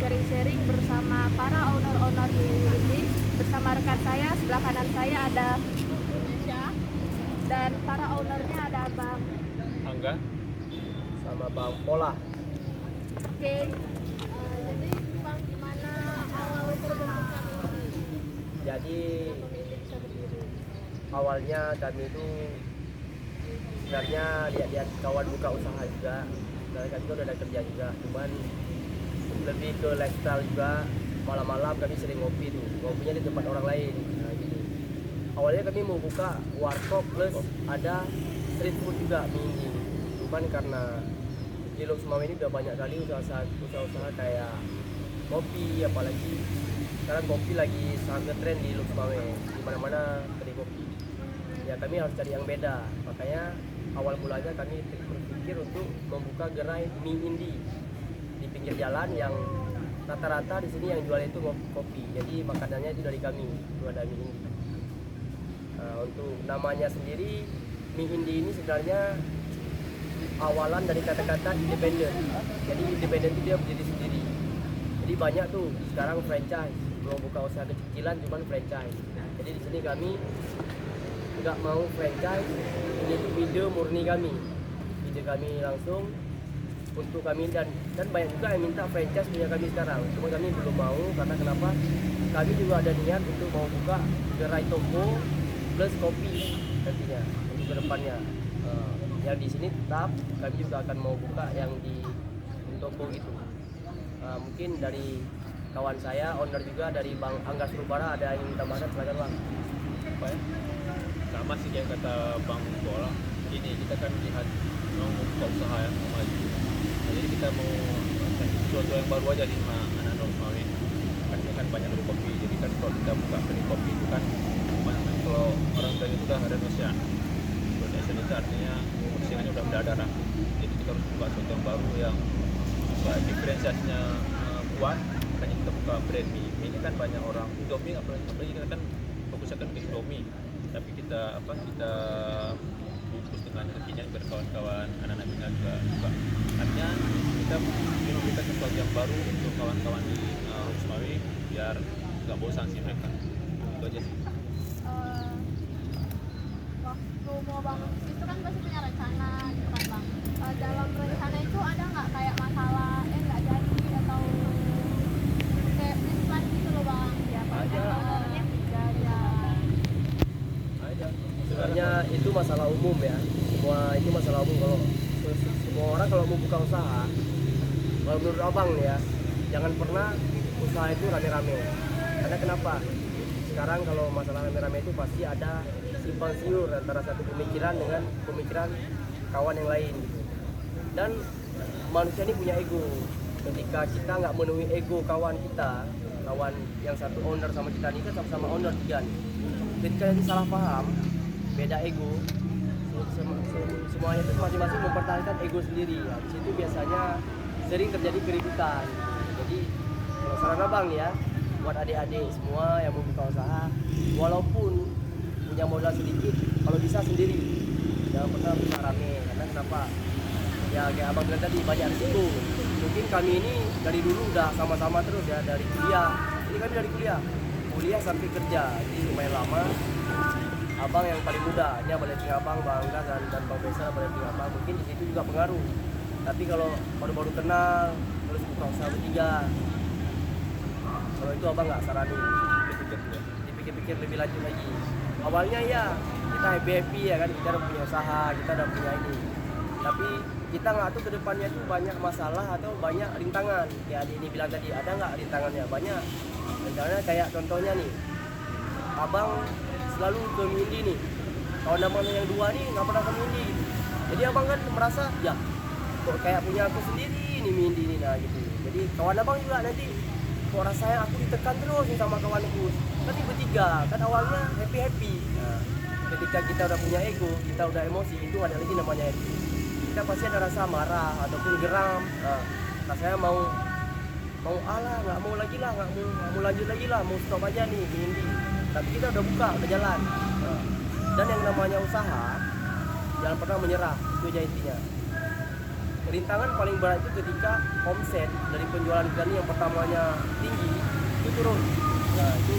sharing-sharing bersama para owner-owner di ini. Bersama rekan saya, sebelah kanan saya ada Indonesia dan para ownernya ada Bang Angga sama Bang Pola. Oke. Jadi Bang, gimana awal terbentuknya ini? Jadi Pemilik sendiri. awalnya kami itu sebenarnya lihat-lihat kawan buka usaha juga, dan kami juga udah ada kerja juga, cuman lebih ke lifestyle juga. Malam-malam kami sering ngopi tuh, ngopinya di tempat orang lain. Nah, gitu. Awalnya kami mau buka warkop plus ada street food juga mini. Cuman karena di Lok Sumawe ini udah banyak kali usaha-usaha kayak kopi, apalagi sekarang kopi lagi sangat ngetren di Lok Sumawe, di mana-mana kedai kopi. Ya kami harus cari yang beda, makanya awal mulanya kami berpikir untuk membuka gerai mie indie di pinggir jalan yang rata-rata di sini yang jual itu kopi. Jadi makanannya itu dari kami, itu ada mie indie. Untuk namanya sendiri, mie indie ini sebenarnya awalan dari kata-kata independen. Jadi independen itu dia berdiri sendiri. Jadi banyak tuh sekarang franchise, mau buka usaha kecilan cuman franchise. Jadi di sini kami nggak mau franchise, ini tuh ide murni kami, ide kami langsung untuk kami, dan banyak juga yang minta franchise punya kami sekarang. Cuma kami belum mau karena kenapa? Kami juga ada niat untuk mau buka gerai toko plus kopi nantinya untuk kedepannya. Yang di sini tetap kami juga akan mau buka yang di toko gitu. Mungkin dari kawan saya owner juga dari Bang Angga Surubara ada yang tambahkan, silakan Bang. apa ya? Sama sih kayak kata Bang Pola. Ini kita kan lihat mau buka usaha yang mau maju. Nah, jadi kita mau kasih sesuatu yang baru aja di anak-anak Lok Sumawe. Kan banyak dari kopi. Jadi kan kalau kita buka kedai kopi itu kan kalau orang bilang itu udah ada Indonesian. Indonesian itu artinya persaingannya udah ada lah. Jadi kita harus buka sesuatu yang baru yang diferensiasinya kuat. Makanya kita buka brand mie. Mie ini kan banyak orang Indomie, apalagi kita kan fokusnya kan ke Indomie. Tapi kita bungkus dengan kekinian biar kawan-kawan anak-anak kita juga suka. Artinya kita ingin memberikan sesuatu yang baru untuk kawan-kawan di Lok Sumawe biar nggak bosan sih mereka. Itu aja sih. Waktu mau bangun itu kan pasti punya rencana gitu kan Bang. Dalam rencana itu ada nggak kayak masalah nggak jadi atau kayak plan gitu loh Bang? Ya Ada. ownernya tidak ya. Sebenarnya itu masalah umum ya, semua itu masalah umum. Kalau semua orang kalau mau buka usaha, kalau menurut abang ya, jangan pernah usaha itu rame-rame. Karena kenapa? Sekarang kalau masalah rame-rame itu pasti ada simpang siur antara satu pemikiran dengan pemikiran kawan yang lain gitu. Dan manusia ini punya ego. Ketika kita nggak memenuhi ego kawan kita, kawan yang satu owner sama kita ini kan sama-sama owner juga nih. Ketika nanti salah paham, beda ego, semuanya itu masing-masing mempertahankan ego sendiri. Ya, di situ biasanya sering terjadi keributan. Jadi kalau saran abang ya, buat adik-adik semua yang mau buka usaha, walaupun punya modal sedikit, kalau bisa sendiri, jangan pernah buka rame. Karena kenapa? Ya kayak abang bilang tadi, banyak risiko. Mungkin kami ini dari dulu udah sama-sama terus ya, dari kuliah. Ini kami dari kuliah sampai kerja, jadi lumayan lama. Abang yang paling muda, ini balik abang, Bang Angga dan Bang Besa balik abang. Mungkin di situ juga pengaruh. Tapi kalau baru-baru kenal, terus buka usaha bertiga, kalau itu abang nggak saranin. Dipikir-pikir lebih lanjut lagi. Awalnya ya kita happy ya kan, kita udah punya usaha, kita udah punya ini. Tapi kita nggak tahu kedepannya itu banyak masalah atau banyak rintangan. Kayak adik ini bilang tadi, ada nggak rintangannya? Banyak. Misalnya kayak contohnya nih, abang selalu ke Mindi nih, kawan abang yang dua nih nggak pernah ke Mindi. Jadi abang kan merasa ya kok kayak punya aku sendiri nih Mindi nih, nah gitu. Jadi kawan abang juga nanti kok rasanya aku ditekan terus nih sama kawanku. Tapi bertiga kan awalnya happy. Nah, ketika kita udah punya ego, kita udah emosi, itu ada lagi namanya happy. Kita pasti ada rasa marah ataupun geram. Nah, rasanya mau alah, nggak mau lagi lah, nggak mau lanjut lagi lah, mau stop aja nih Mindi. Tapi kita udah buka, udah jalan. Dan yang namanya usaha, jangan pernah menyerah, itu aja intinya. rintangan paling berat itu ketika omset dari penjualan kita nih yang pertamanya tinggi itu turun. Nah itu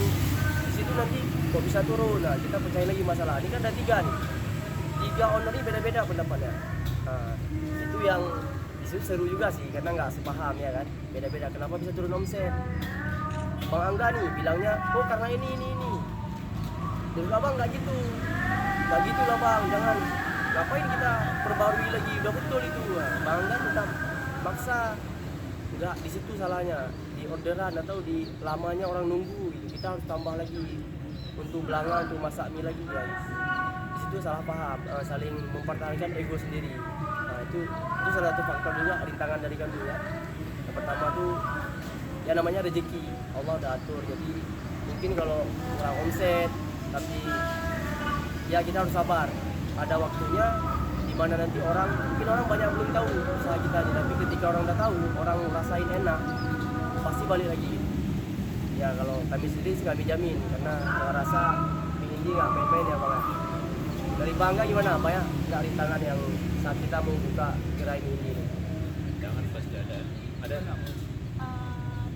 di situ nanti kok bisa turun. Nah kita percaya lagi masalah. Ini kan ada 3 nih. 3 owner ini beda-beda pendapatnya. Nah itu yang itu seru juga sih karena nggak sepaham ya kan. Beda-beda kenapa bisa turun omset. Bang Angga nih bilangnya oh karena ini. Terus abang nggak gitu lah bang, jangan ngapain kita perbarui lagi, udah betul itu. Bang Angga tetap maksa, nggak di situ salahnya di orderan atau di lamanya orang nunggu gitu. Kita harus tambah lagi untuk belanga, untuk masak mie lagi guys. Di situ salah paham, saling mempertahankan ego sendiri. Nah itu salah satu faktor juga rintangan dari kami ya. Yang pertama tuh ya namanya rezeki Allah udah atur, jadi mungkin kalau kurang omset tapi ya kita harus sabar, ada waktunya dimana nanti mungkin orang banyak belum tahu usaha kita nih, tapi ketika orang udah tahu, orang rasain enak pasti balik lagi ya. Kalau kami sendiri sih kami jamin karena rasa ini nggak main-main ya bang. Dari Bangga gimana apa ya, nggak rintangan yang saat kita mau buka gerai ini? Jangan pasti ada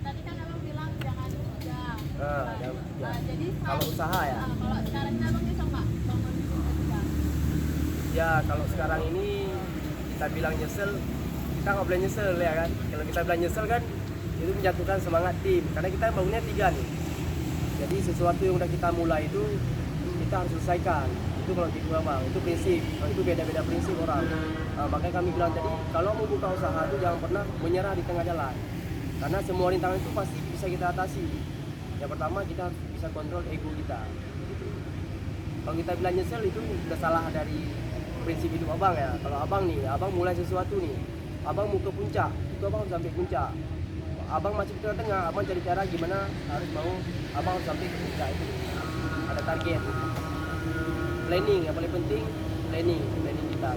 Tadi kan abang bilang jangan kerja. Jadi kalau usaha ya. Kalau sekarang abang bisa nggak bangun bisnis juga? Ya kalau sekarang ini kita bilang nyesel, kita nggak boleh nyesel ya kan. Kalau kita bilang nyesel kan itu menjatuhkan semangat tim, karena kita bangunnya 3 nih. Jadi sesuatu yang udah kita mulai itu kita harus selesaikan. Itu kalau di gua bang, itu prinsip. Itu beda-beda prinsip orang. Makanya kami bilang tadi kalau mau buka usaha itu jangan pernah menyerah di tengah jalan, karena semua rintangan itu pasti bisa kita atasi. Yang pertama kita harus bisa kontrol ego kita. Gitu. Kalau kita bilang nyesel itu udah salah dari prinsip hidup abang ya. Kalau abang nih, abang mulai sesuatu nih, abang mau ke puncak, itu abang harus sampai puncak. Abang masih di tengah-tengah, abang cari cara gimana abang harus sampai ke puncak itu. Ada target, planning yang paling penting, planning kita.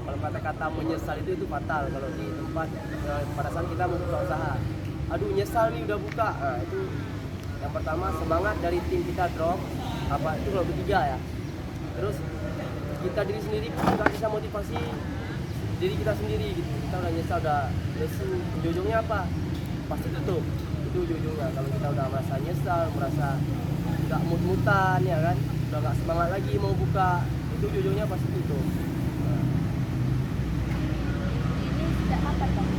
Kalau kata-kata menyesal itu fatal kalau di tempat pada saat kita mau buka usaha. Aduh nyesal nih udah buka. Nah, itu yang pertama semangat dari tim kita drop. Itu kalau bertiga ya. Terus kita diri sendiri juga bisa motivasi diri kita sendiri gitu. Kita udah nyesal, udah lesu, ujung-ujungnya apa? Pasti tutup. Itu ujung-ujungnya. Kalau kita udah merasa nyesal, merasa nggak mut-mutan ya kan, udah nggak semangat lagi mau buka, itu ujung-ujungnya pasti tutup. Ini sejak kapan bang?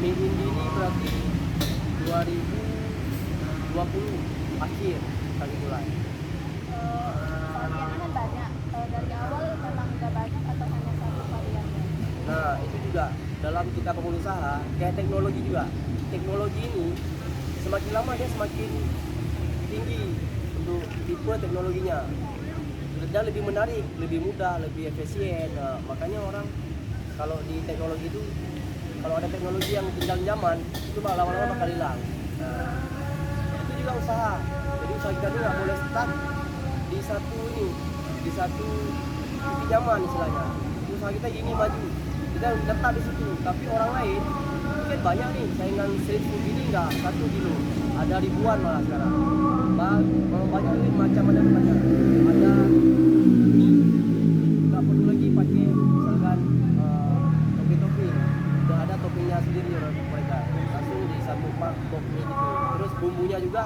Mie Indi ini berarti 2020 akhir kami mulai. Variannya kan banyak. Dari awal memang udah banyak atau hanya satu varian? Nah itu juga dalam kita pengusaha kayak teknologi juga. Teknologi ini semakin lama dia semakin tinggi untuk tipe teknologinya. Dan lebih menarik, lebih mudah, lebih efisien. Nah, makanya orang kalau di teknologi itu kalau ada teknologi yang ketinggalan zaman itu lama-lama bakal hilang. Nah, itu juga usaha. Jadi usaha kita itu nggak boleh stuck di satu titik zaman istilahnya. Usaha kita gini maju, kita tetap di situ. Tapi orang lain mungkin banyak nih saingan street food ini nggak satu kilo, ada ribuan malah sekarang. Banyak nih macam-macam banyak. Ada nggak perlu lagi pakai misalkan topping-topping, udah ada toppingnya sendiri mereka langsung di satu box gitu. Terus bumbunya juga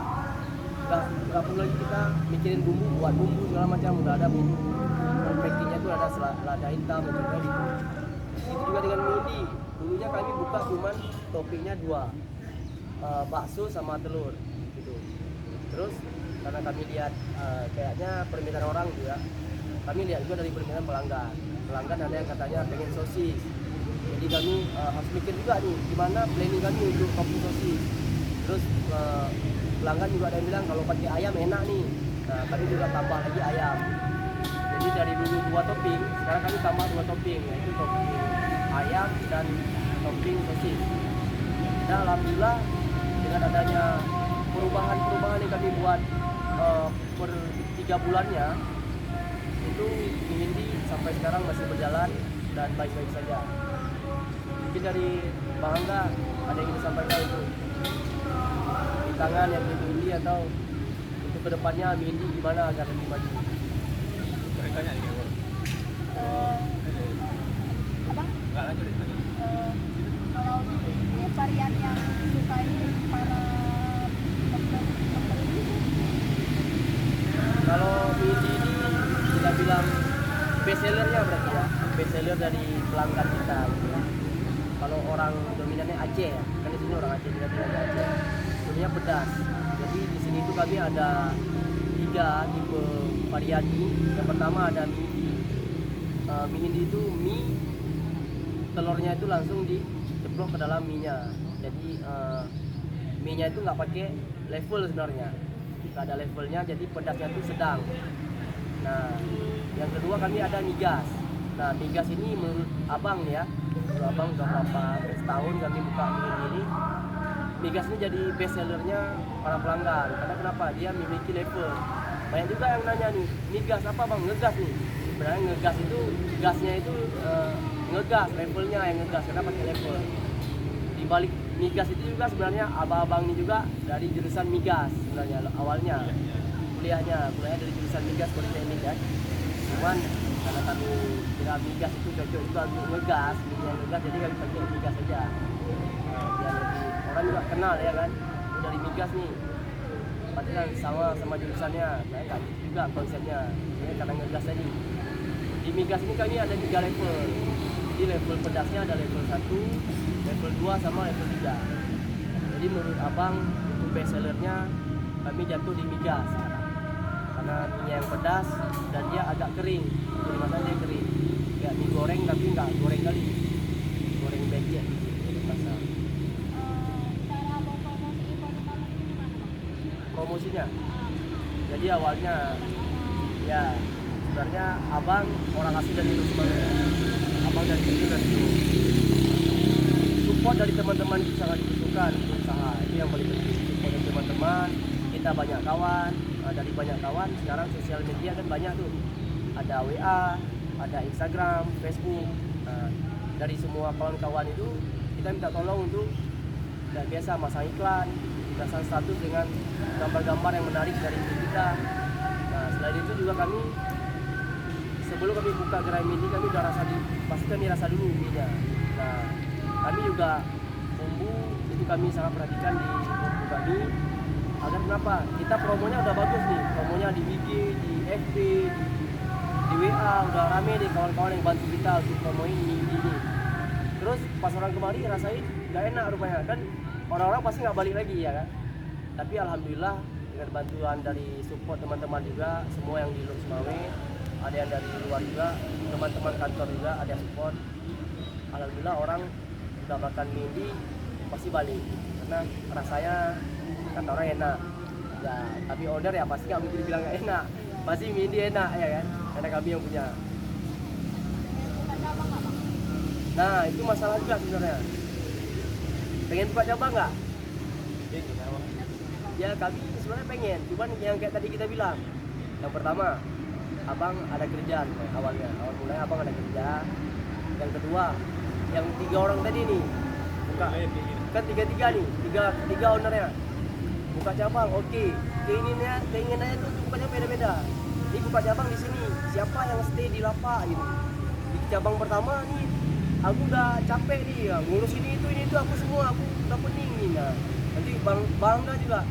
nggak perlu lagi kita mikirin bumbu, buat bumbu segala macam, udah ada bumbu. Packingnya tuh ada lada hitam dan juga gitu. Itu juga dengan mie Indi. Dulunya kami buka cuman toppingnya 2, bakso sama telur gitu. Terus karena kami lihat kayaknya permintaan orang juga, kami lihat juga dari permintaan pelanggan ada yang katanya pengen sosis. Jadi kami harus mikir juga nih gimana planning kami untuk topping sosis. Terus pelanggan juga ada yang bilang kalau pakai ayam enak nih. Nah kami juga tambah lagi ayam. Jadi dari dulu 2 topping, sekarang kami tambah 2 topping, yaitu topping ayam dan topping sosis. Dan alhamdulillah dengan adanya perubahan yang kami buat per 3 bulannya, itu mie Indi sampai sekarang masih berjalan dan baik-baik saja. Mungkin dari Bang Angga ada yang ingin disampaikan itu di tangan yang di Indi atau untuk kedepannya mie Indi gimana agar lebih maju? Mereka nya Enggak lanjut. Kalau ini varian yang disukai para pembeli itu Kalau Mindi ini kita bilang best sellernya berarti ya, best seller dari pelanggan kita gitu ya. Kalau orang dominannya Aceh ya, kan di sini orang Aceh juga tinggal di Aceh. Sebenarnya pedas. Jadi di sini itu kami ada 3 tipe varian mie. Yang pertama ada mie Hindi itu mie telurnya itu langsung diceplok ke dalam mie-nya. Jadi mie-nya itu nggak pakai level sebenarnya, nggak ada levelnya, jadi pedasnya itu sedang. Nah, yang kedua kami ada migas. Nah, migas ini menurut abang nih ya, menurut abang udah berapa setahun kami buka mie ini. Migas ini jadi best sellernya para pelanggan. Karena kenapa? Dia memiliki level. Banyak juga yang nanya nih, migas apa bang? Ngegas nih. Sebenarnya ngegas itu gasnya itu ngegas, levelnya yang ngegas karena pakai level. Di balik migas itu juga sebenarnya abang-abang ini juga dari jurusan migas sebenarnya awalnya. Kuliahnya dari jurusan migas politeknik ya. Cuman karena kami kira migas itu cocok juga untuk ngegas, yang ngegas, jadi kami pakai migas saja. Biar lebih orang juga kenal ya kan, ini dari migas nih. Pasti kan sama jurusannya, saya nggak gitu juga konsepnya. Ini karena ngegas tadi. Di migas ini kami ada 3 level. Jadi level pedasnya ada level 1, level 2 sama level 3. Jadi menurut abang untuk best sellernya kami jatuh di migas sekarang. Karena mie yang pedas dan dia agak kering. Jadi masanya dia kering. Kayak mie goreng tapi nggak goreng kali. Goreng becek gitu masa. cara abang promosi produk abang itu gimana bang? Promosinya. Jadi awalnya ya sebenarnya abang orang asli dari Semarang. Abang dari kecil dari dulu. Support dari teman-teman itu sangat dibutuhkan untuk usaha. Itu yang paling penting. Support dari teman-teman. Kita banyak kawan. Dari banyak kawan sekarang sosial media kan banyak tuh. Ada WA, ada Instagram, Facebook. Nah, dari semua kawan-kawan itu kita minta tolong untuk biasa masang iklan, pasang status dengan gambar-gambar yang menarik dari diri kita. Nah, selain itu juga kami sebelum kami buka gerai mie kami udah pasti kami rasa dulu mie-nya. Nah, kami juga bumbu itu kami sangat perhatikan di bumbu kami agar kenapa? Kita promonya udah bagus nih, promonya di IG, di FB, di WA udah rame deh kawan-kawan yang bantu kita untuk promoin mie ini. Terus pas orang kemari rasain gak enak rupanya kan, orang-orang pasti nggak balik lagi ya kan. Tapi alhamdulillah dengan bantuan dari support teman-teman juga, semua yang di Luk Semawe, ada yang dari luar juga, teman-teman kantor juga ada yang support. Alhamdulillah orang udah makan mie ini pasti balik karena rasanya kata orang enak. Ya, tapi order ya pasti nggak mungkin bilang nggak enak, pasti mie ini enak ya kan, karena kami yang punya. Buka cabang nggak bang? Nah itu masalah juga sebenarnya. Pengen buka cabang nggak? Ya kami sebenarnya pengen, cuman yang kayak tadi kita bilang, yang pertama abang ada kerjaan awal mulai abang ada kerja. Yang kedua yang 3 orang tadi nih buka kan tiga ownernya buka cabang, oke. Keinginannya tuh buka cabang beda-beda. Ini buka cabang di sini, siapa yang stay di lapak gitu. Di cabang pertama nih aku udah capek nih ya, ngurus ini itu aku semua, aku udah pening nih. Nah, nanti bangga juga.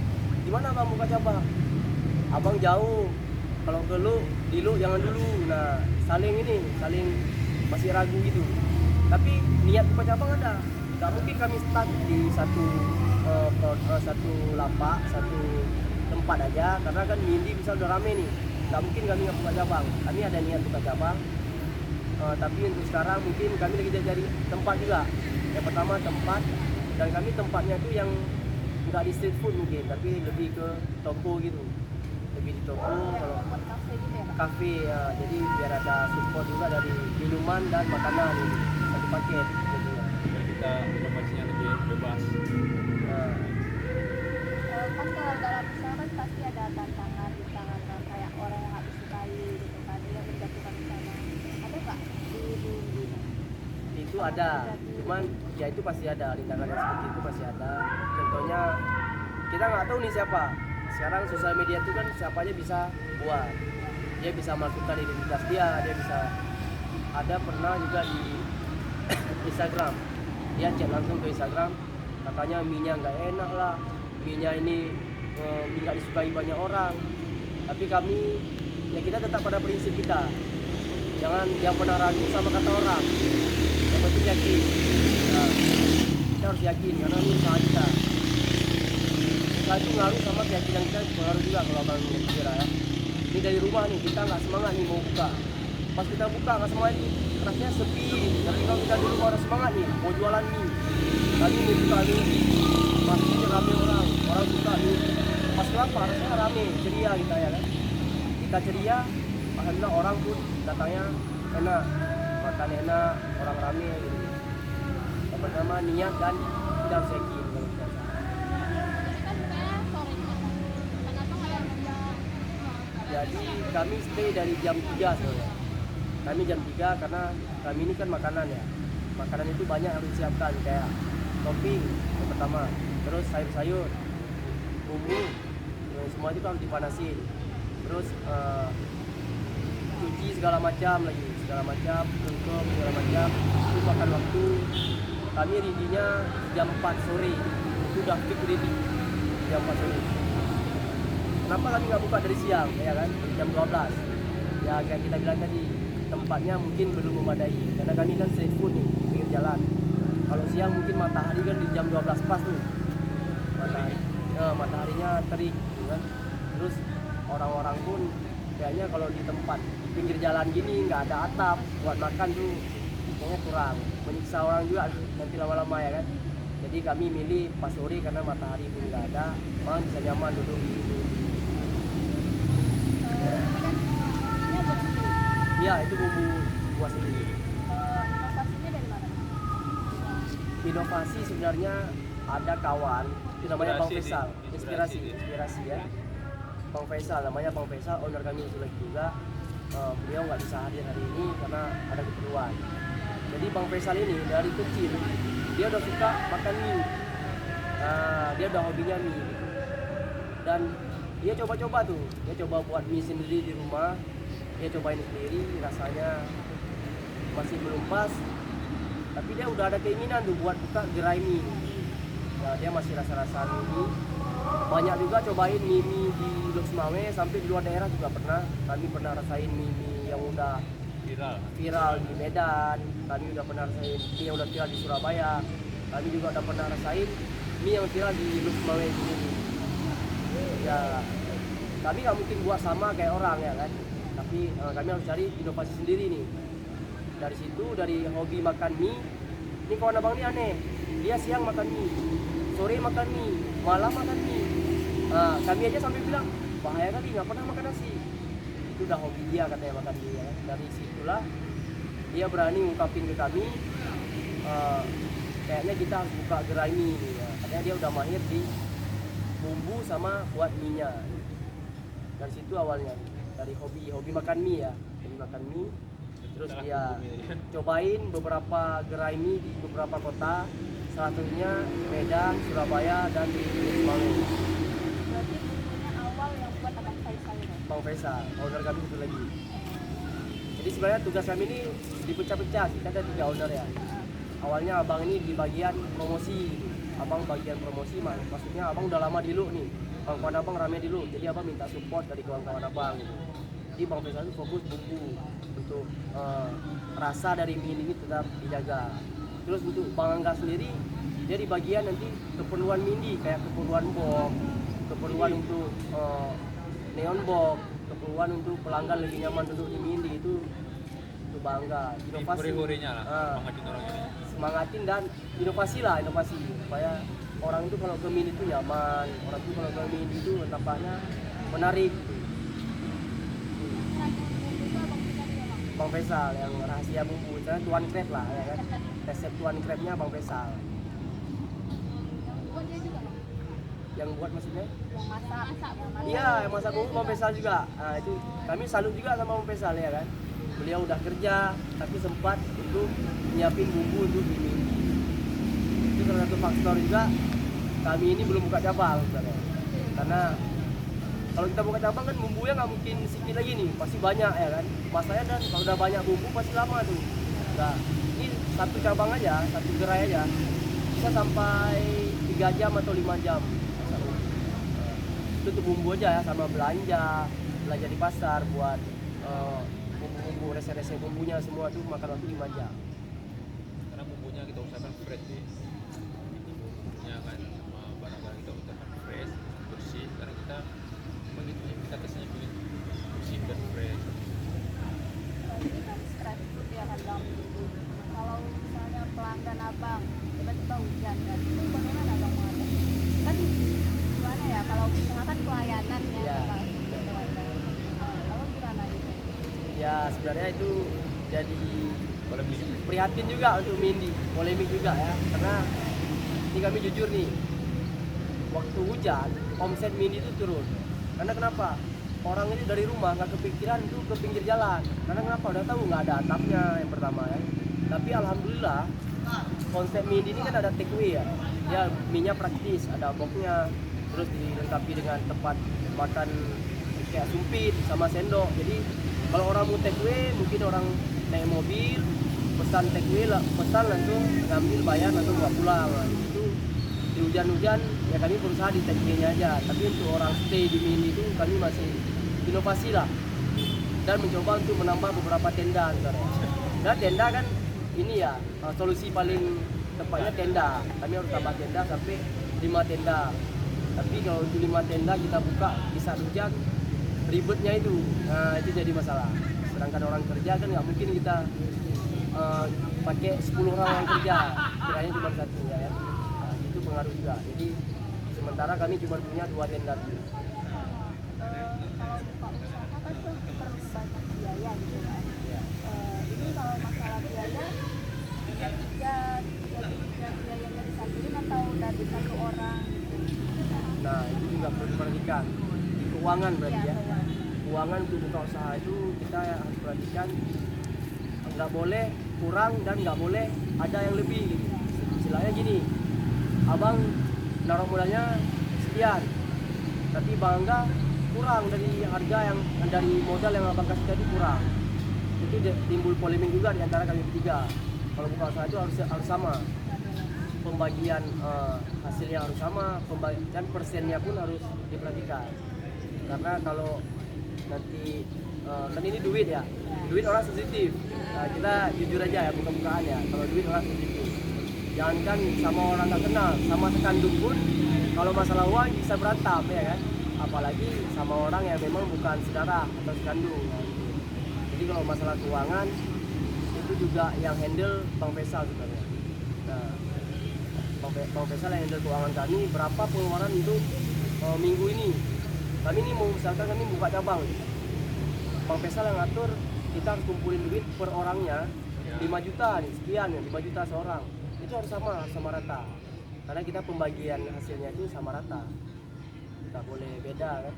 Gimana bang buka cabang? Abang jauh, kalau ke di Luk jangan dulu. Nah, saling masih ragu gitu. Tapi niat buka cabang ada. Gak mungkin kami stuck di satu lapak, satu tempat aja, karena kan Mindi bisa udah rame nih. Gak mungkin kami nggak buka cabang. Kami ada niat buka cabang. Tapi untuk sekarang mungkin kami lagi cari tempat juga. Yang pertama tempat, dan kami tempatnya tuh yang nggak di street food mungkin, tapi lebih ke toko gitu, lebih di toko. Kalau Buat kafe gitu ya bang? kafe ya, jadi biar ada support juga dari minuman dan makanan gitu, satu paket gitu. Biar kita promosinya lebih bebas. Nah, Kan kalau dalam usaha kan pasti ada tantangan kayak orang yang nggak disukai gitu kan, yang menjatuhkan usaha. Ada nggak di itu ada, cuman ya itu pasti ada rintangan yang seperti itu, pasti ada. Contohnya kita nggak tahu nih siapa. Sekarang sosial media itu kan siapa aja bisa buat, dia bisa melakukan identitas dia bisa ada pernah juga di Instagram. Dia chat langsung ke Instagram, katanya mie-nya nggak enak lah, mie-nya ini nggak disukai banyak orang. Tapi kami ya kita tetap pada prinsip kita, jangan yang pernah ragu sama kata orang, yang penting yakin. Nah, kita harus yakin karena ini usaha kita. Usaha itu ngaruh sama keyakinan kita, pengaruh juga kalau abang kira ya. Ini dari rumah nih, kita nggak semangat nih mau buka. Pas kita buka nggak semangat nih, rasanya sepi. Tapi kalau kita di rumah ada semangat nih, mau jualan nih. Kami mau buka nih, pasti rame orang buka nih. Pas kenapa? Rasanya rame, ceria kita ya kan. Kita ceria, alhamdulillah orang pun datangnya enak, makan enak, orang rame gitu. Yang pertama niat dan kita harus yakin kalau kita usaha. Kan bukanya sore nih. Kenapa nggak yang kerja? Jadi kami stay dari jam 3 sebenarnya. Kami jam 3 karena kami ini kan makanan ya. Makanan itu banyak harus disiapkan kayak topping yang pertama, terus sayur-sayur, bumbu, semua itu harus dipanasin. Terus cuci segala macam, tutup segala macam. Itu makan waktu. Kami ready-nya jam 4 sore. Itu udah fix ready jam 4 sore. Kenapa kami nggak buka dari siang, ya kan? Jam 12. Ya kayak kita bilang tadi, tempatnya mungkin belum memadai. Karena kami kan street food nih, di pinggir jalan. Kalau siang mungkin matahari kan di jam 12 pas tuh. Mataharinya terik, gitu kan? Terus orang-orang pun kayaknya kalau di tempat pinggir jalan gini nggak ada atap buat makan tuh kayaknya kurang, menyiksa orang juga nanti lama-lama ya kan. Jadi kami milih pas sore karena matahari pun nggak ada, malah bisa nyaman duduk di situ. Ya itu bumbu buat sendiri. Inovasinya dari mana? Inovasi sebenarnya ada kawan itu namanya Bang Inspirasi Faisal, sih, inspirasi ya. Bang Faisal namanya Bang Faisal, owner kami itu lagi juga. Beliau nggak bisa hadir hari ini karena ada keperluan. Jadi Bang Faisal ini dari kecil dia udah suka makan mie. Nah, dia udah hobinya mie gitu. Dan dia coba-coba tuh, dia coba buat mie sendiri di rumah. Dia cobain sendiri, rasanya masih belum pas. Tapi dia udah ada keinginan tuh buat buka gerai mie. Nah, dia masih rasa-rasa mie. Banyak juga cobain mie di Loksmawe, sampai di luar daerah juga pernah. Kami pernah rasain mie yang udah viral di Medan. Kami udah pernah rasain mie yang udah viral di Surabaya. Kami juga udah pernah rasain mie yang viral di Loksmawe ini. Ya, kami nggak mungkin buat sama kayak orang ya kan. Tapi kami harus cari inovasi sendiri nih. Dari situ, dari hobi makan mie, ini kawan abang ini aneh. Dia siang makan mie, sore makan mie, malam makan mie. Nah, kami aja sampai bilang, bahaya kali nggak pernah makan nasi. Itu udah hobi dia katanya makan mie ya. Dari situlah dia berani ngungkapin ke kami, kayaknya kita harus buka gerai mie ya. Katanya dia udah mahir di bumbu sama buat mie-nya. Dari situ awalnya, dari hobi makan mie ya, hobi makan mie. Terus dia cobain beberapa gerai mie di beberapa kota, salah satunya Medan, Surabaya, dan di Semarang. Berarti bumbunya awal yang buat Abang Faisal itu. Bang Faisal, owner kami itu lagi. Jadi sebenarnya tugas kami ini dipecah-pecah, kita ada 3 owner ya. Awalnya abang ini di bagian promosi, abang bagian promosi, maksudnya abang udah lama di Lu nih, kawan-kawan abang rame di Lu, jadi abang minta support dari kawan-kawan abang gitu. Jadi Bang Faisal itu fokus bumbu untuk rasa dari mie ini tetap dijaga. Terus untuk Bang Angga sendiri, dia di bagian nanti keperluan mini kayak keperluan box, keperluan untuk neon box, keperluan untuk pelanggan lebih nyaman duduk di mini itu Bang Angga. Inovasi, semangatin dan inovasi supaya orang itu kalau ke mini itu nyaman, orang itu kalau ke mini itu tampaknya menarik. Bang Faisal yang rahasia bumbu, misalnya Tuan Crab lah ya kan, resep Tuan Crabnya Bang Faisal. Buat dia juga. Yang buat maksudnya? Yang masak. Iya, yang masak bumbu Bang Faisal juga. Nah itu kami salut juga sama Bang Faisal ya kan. Beliau udah kerja tapi sempat untuk nyiapin bumbu untuk ini. Itu salah satu faktor juga kami ini belum buka cabang sebenarnya. Karena kalau kita buka cabang kan bumbunya nggak mungkin sedikit lagi nih, pasti banyak ya kan. Masanya dan kalau udah banyak bumbu pasti lama tuh. Nah, ini satu cabang aja, satu gerai aja bisa sampai 3 jam atau 5 jam. Itu untuk bumbu aja ya, sama belanja di pasar buat bumbu-bumbu, rese-rese bumbunya semua tuh makan waktu 5 jam. Karena bumbunya kita usahakan fresh sih, bumbunya kan sama barang-barang kita usahakan fresh, bersih. Karena kita begitu kita kesini pilih bersih dan fresh. Ini kan stress food ya kan bang. Kalau misalnya pelanggan abang tiba-tiba hujan kan, itu bagaimana abang mengatasi? Kan gimana ya kalau misalkan pelayanan ya, Ya. Bang, gitu kan, Bang. Kalau gimana gitu? Ya sebenarnya itu jadi Polemik. prihatin juga untuk Mindy, polemik juga ya, karena ini kami jujur nih, waktu hujan omset Mindy itu turun. Karena kenapa? Orang ini dari rumah nggak kepikiran itu ke pinggir jalan. Karena kenapa? Udah tahu nggak ada atapnya yang pertama ya. Tapi alhamdulillah konsep Mindy ini kan ada take away ya. Dia minyak praktis, ada boxnya, terus dilengkapi dengan tempat makan kayak sumpit sama sendok. Jadi kalau orang mau take away, mungkin orang naik mobil pesan take away lah, pesan langsung ngambil bayar langsung bawa pulang. Nah, itu di hujan-hujan ya kami berusaha di take away-nya aja. Tapi untuk orang stay di Mindy itu kami masih inovasi lah dan mencoba untuk menambah beberapa tenda sebenarnya. Nah tenda kan ini ya solusi paling tepatnya tenda. Kami harus tambah tenda sampai 5 tenda. Tapi kalau untuk 5 tenda kita buka di saat hujan, ribetnya itu, nah itu jadi masalah. Sedangkan orang kerja kan nggak mungkin kita pakai 10 orang yang kerja, kiranya cuma satu ya. Nah, itu pengaruh juga. Jadi sementara kami cuma punya 2 tenda dulu. Kalau buka usaha kan tuh perlu banyak biaya gitu kan. Ya. Ini kalau masalah biaya, biayanya disatuin atau dari satu orang? Nah itu juga perlu diperhatikan di keuangan berarti ya. Keuangan. Keuangan untuk buka usaha itu kita harus perhatikan, nggak boleh kurang dan nggak boleh ada yang lebih gitu. Istilahnya gini, abang naruh modalnya sekian, tapi bangga kurang dari harga yang dari modal yang abang kasih tadi kurang. Itu timbul polemik juga di antara kami bertiga. Kalau buka usaha itu harus sama, pembagian hasilnya harus sama, dan persennya pun harus diperhatikan. Karena kalau nanti kan ini duit ya, duit orang sensitif. Nah, kita jujur aja ya, buka-bukaan ya. Kalau duit orang sensitif, jangankan sama orang nggak kenal, sama sekandung pun kalau masalah uang bisa berantem ya kan. Apalagi sama orang yang memang bukan saudara atau sekandung. Jadi kalau masalah keuangan itu juga yang handle Bang Faisal sebenarnya. Nah, Bang Faisal yang handle keuangan kami, berapa pengeluaran untuk minggu ini. Kami ini mau misalkan kami buka cabang, Bang Faisal yang ngatur, kita harus kumpulin duit per orangnya 5 juta nih, sekian ya, 5 juta seorang. Itu harus sama rata. Karena kita pembagian hasilnya itu sama rata. Nggak boleh beda kan.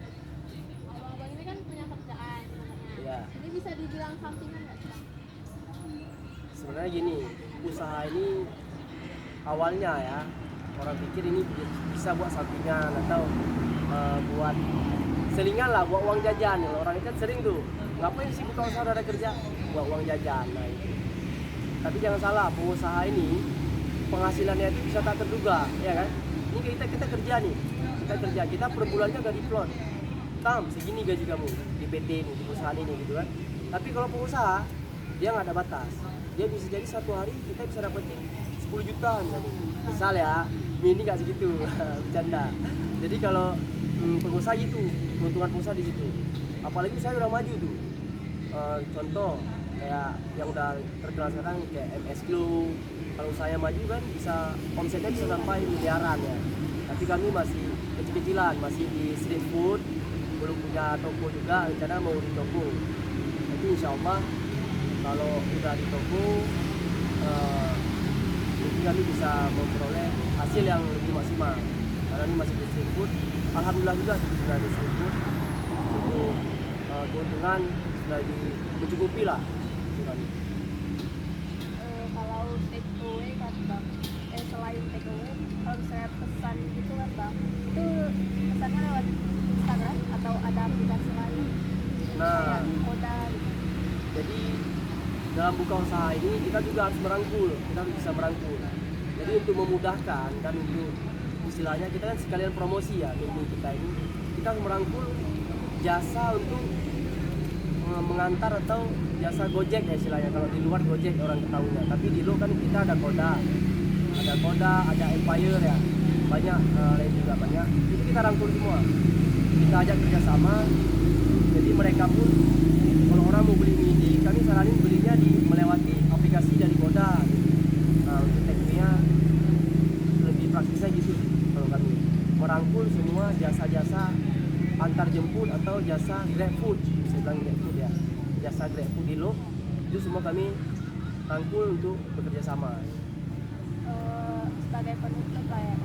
Abang-abang ini kan punya kerjaan sebenarnya. Iya. Ini bisa dibilang sampingan nggak sih, Bang? Sebenarnya gini, usaha ini awalnya ya orang pikir ini bisa buat sampingan atau buat selingan lah, buat uang jajan. Orang itu kan sering tuh, ngapain sih buka usaha ada kerja, buat uang jajan. Nah itu. Tapi jangan salah, pengusaha ini penghasilannya itu bisa tak terduga, ya kan? Ini kita kerja nih, kita per bulannya gak diplot, segini gaji kamu di PT ini, di perusahaan ini gitu kan. Tapi kalau pengusaha dia nggak ada batas, dia bisa jadi satu hari kita bisa dapetin 10 juta misalnya. Misal ya, ini nggak segitu, bercanda. Jadi kalau pengusaha itu, keuntungan pengusaha di situ. Apalagi saya udah maju tuh. Contoh kayak yang udah terkenal sekarang kayak MS Glow. Kalau saya maju kan bisa omsetnya bisa sampai miliaran ya. Tapi kami masih kecil-kecilan, masih di street food, belum punya toko juga, rencana mau di toko. Jadi insya Allah kalau udah di toko, mungkin kami bisa memperoleh hasil yang lebih maksimal. Karena ini masih di street food, alhamdulillah juga sudah di street food. Untuk keuntungan sudah mencukupi lah. Kalau take away kan Bang, selain take away, kalau misalnya pesan gitu kan Bang, itu pesannya lewat Instagram atau ada aplikasi lain? Nah, Kayak Oda gitu. jadi dalam buka usaha ini kita juga harus merangkul, kita harus bisa merangkul. Jadi untuk memudahkan dan untuk istilahnya kita kan sekalian promosi ya menu kita ini, kita harus merangkul jasa untuk mengantar atau jasa Gojek ya istilahnya. Kalau di luar Gojek orang ketahuinya, tapi di luar kan kita ada Koda, ada Empire ya, banyak lain juga banyak. Itu kita rangkul semua, kita ajak kerjasama. Jadi mereka pun kalau orang mau beli midi, kami saranin belinya di melewati aplikasi dari Koda. Nah untuk tekniknya lebih praktisnya gitu sih kalau kami merangkul semua jasa-jasa antar jemput atau jasa GrabFood, saya bilang GrabFood ya, jasa GrabFood di Loop itu semua kami rangkul untuk bekerja sama. Sebagai penutup lah ya,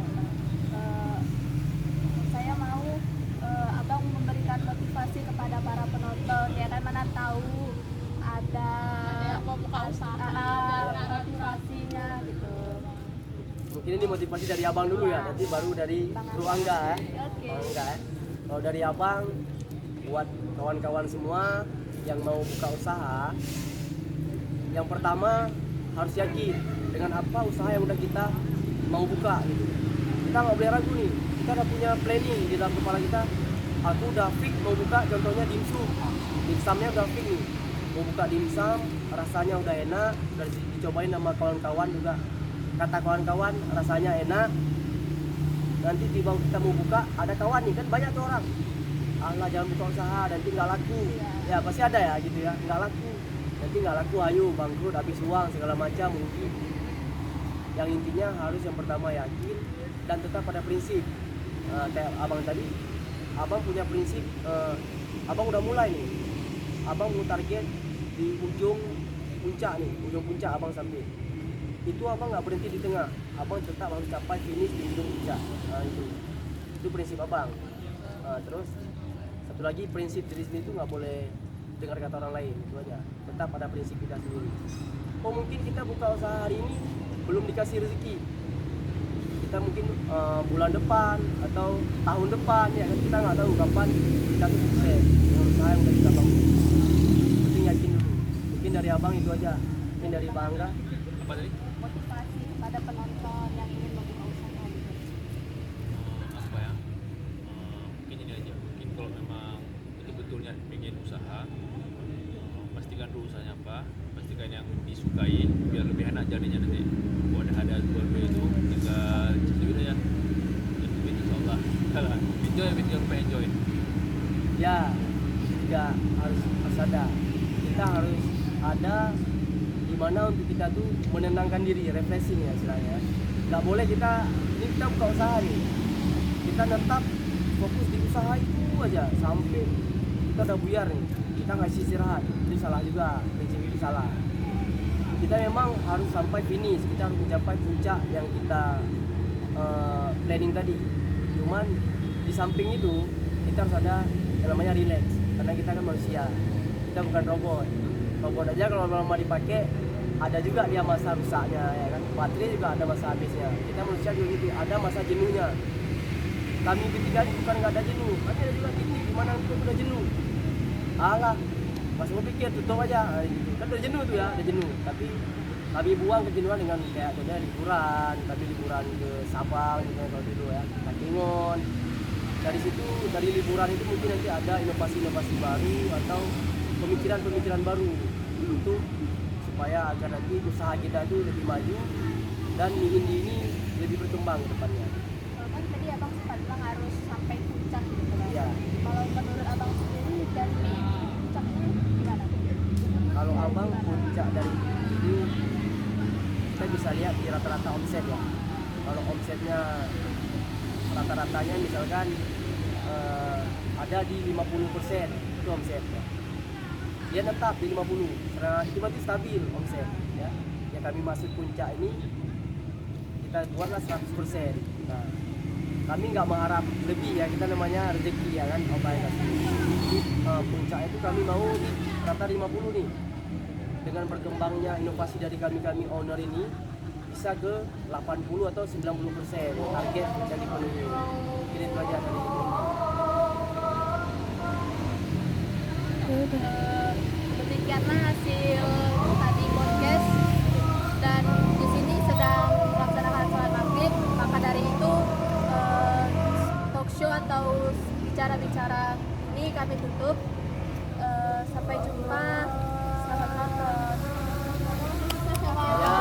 saya mau abang memberikan motivasi kepada para penonton ya kan, mana tahu ada yang mau buka usaha motivasinya gitu. Mungkin ini motivasi dari abang dulu ya, nanti baru dari Bro Angga ya. Oke. Bang Angga ya. Kalau dari abang buat kawan-kawan semua yang mau buka usaha, yang pertama harus yakin dengan apa usaha yang udah kita mau buka gitu. Kita nggak boleh ragu nih, kita udah punya planning di dalam kepala kita. Aku udah fix mau buka contohnya dimsumnya udah fix nih, mau buka dimsum, rasanya udah enak, udah dicobain sama kawan-kawan juga, kata kawan-kawan rasanya enak. Nanti tiba kita mau buka, ada kawan nih kan banyak tuh orang, Allah jangan buka usaha nanti nggak laku ya, pasti ada ya gitu ya, nggak laku nanti nggak laku, ayo bangkrut, habis uang segala macam mungkin. Yang intinya harus yang pertama yakin dan tetap pada prinsip. Kayak abang tadi, abang punya prinsip, abang udah mulai nih, abang mau target di ujung puncak nih, ujung puncak abang sampai itu abang nggak berhenti di tengah, abang tetap harus capai finish di ujung puncak. Itu prinsip abang. Terus satu lagi prinsip diri sendiri itu nggak boleh dengar kata orang lain, itu aja, tetap pada prinsip kita sendiri. Oh mungkin kita buka usaha hari ini belum dikasih rezeki, kita mungkin bulan depan atau tahun depan ya kan, kita nggak tahu kapan kita tuh sukses dengan usaha yang udah kita bangun. Penting yakin dulu. Mungkin dari abang itu aja, mungkin dari Bang Angga. Apa tadi? Motivasi kepada penonton yang ingin membuka usaha gitu. Apa ya? Mungkin ini aja. Mungkin kalau memang betul-betulnya ingin usaha, pastikan dulu usahanya apa, pastikan yang disukai biar lebih enak jadinya nanti. Kalau ada keluarga itu tinggal cicil aja. Dan mungkin insyaallah enjoy, enjoy. Ya, juga harus ada. Kita harus ada di mana untuk kita tuh menenangkan diri, refreshing ya istilahnya. Nggak boleh kita buka usaha nih, kita tetap fokus di usaha itu aja sampai kita udah buyar nih, kita ngasih istirahat, itu salah juga, prinsip itu salah. Kita memang harus sampai finish, kita harus mencapai puncak yang kita planning tadi. Cuman di samping itu kita harus ada yang namanya relax, karena kita kan manusia, kita bukan robot. Robot aja kalau lama dipakai ada juga dia masa rusaknya ya kan, baterai juga ada masa habisnya. Kita manusia juga gitu, ada masa jenuhnya. Kami bertiga ini bukan nggak ada jenuh, tapi ada juga titik di mana kita udah jenuh. Alah, pas mau pikir tutup aja, gitu. Kan udah jenuh tuh ya, udah jenuh. Tapi kami buang kejenuhan dengan kayak contohnya liburan, kami liburan ke Sabang gitu kalau dulu ya, Katingon. Dari situ, dari liburan itu mungkin nanti ada inovasi-inovasi baru atau pemikiran-pemikiran baru untuk supaya agar nanti usaha kita itu lebih maju dan ini lebih berkembang ke depannya. Kan tadi abang sempat bilang harus sampai puncak gitu kan. Ya. Kalau menurut abang sendiri dari puncaknya gimana? Kalau abang puncak dari ini kita bisa lihat di rata-rata omset ya. Kalau omsetnya rata-ratanya misalkan ada di 50% itu omset ya. Dia tetap di 50, karena itu berarti stabil omset ya. Yang kami masuk puncak ini kita buatlah 100%. Nah, kami nggak mengharap lebih ya, kita namanya rezeki ya kan, Allah yang kasih. Jadi puncak itu kami mau di rata 50 nih. Dengan berkembangnya inovasi dari kami owner ini bisa ke 80 atau 90% target yang dipenuhi. Ini itu aja dari itu. Demikianlah hasil tadi bicara-bicara ini kami tutup. Sampai jumpa, selamat nonton. Sukses ya, Bang. Ya.